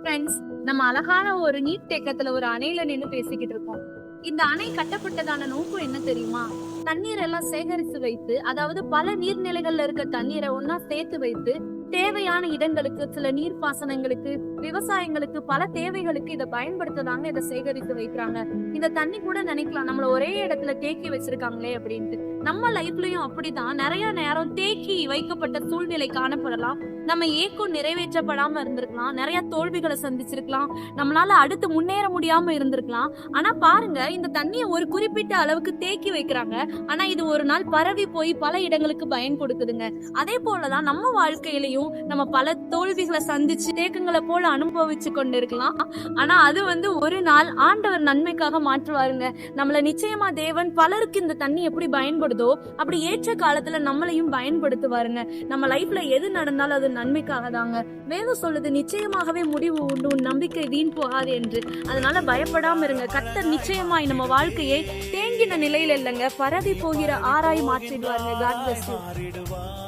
Friends, நம்ம அழகான ஒரு நீர் தேக்கத்துல ஒரு அணையில நின்னு பேசிக்கிட்டு இருக்கோம். இந்த அணை கட்டப்பட்டதான நோக்கம் என்ன தெரியுமா? தண்ணீர் எல்லாம் சேகரித்து வைத்து, அதாவது பல நீர்நிலைகள்ல இருக்க தண்ணீரை ஒண்ணா சேர்த்து வைத்து, தேவையான இடங்களுக்கு, சில நீர்ப்பாசனங்களுக்கு, விவசாயங்களுக்கு, பல தேவைகளுக்கு இத பயன்படுத்ததாங்க இத சேகரித்து வைக்கிறாங்க. இந்த தண்ணி கூட நினைக்கலாம், நம்மள ஒரே இடத்துல தேக்கி வச்சிருக்காங்களே அப்படின்ட்டு. நம்ம லைஃப்லயும் அப்படிதான் நிறைய நேரம் தேக்கி வைக்கப்பட்ட சூழ்நிலை காணப்படலாம். நம்ம ஏக்கம் நிறைவேற்றப்படாம இருந்திருக்கலாம், நிறைய தோல்விகளை சந்திச்சிருக்கலாம், நம்மளால அடுத்து முன்னேற முடியாம இருந்திருக்கலாம். ஆனா பாருங்க, இந்த தண்ணியை ஒரு குறிப்பிட்ட அளவுக்கு தேக்கி வைக்கிறாங்க. ஆனா இது ஒரு நாள் பரவி போய் பல இடங்களுக்கு பயன் கொடுக்குதுங்க. அதே போலதான் நம்ம வாழ்க்கையிலையும் நம்ம பல தோல்விகளை சந்திச்சு தேக்கங்களை போல அனுபவிச்சு கொண்டு இருக்கலாம். ஆனா அது ஒரு நாள் ஆண்டவர் நன்மைக்காக மாற்றுவாருங்க. நம்மள நிச்சயமா தேவன் பலருக்கு இந்த தண்ணி எப்படி பயன்படுதோ அப்படி ஏற்ற காலத்துல நம்மளையும் பயன்படுத்துவாருங்க. நம்ம லைஃப்ல எது நடந்தாலும் அது நன்மைக்காக தாங்க. வேதம் சொல்லுது, நிச்சயமாகவே முடிவு உண்டு, உன் நம்பிக்கை வீண் போகாது என்று. அதனால பயப்படாம இருங்க. கர்த்தர் நிச்சயமாய் நம்ம வாழ்க்கையை தேங்கின நிலையில இல்லைங்க, பரவி போகிற ஆராய் மாற்றிடுவாருங்க. God bless you.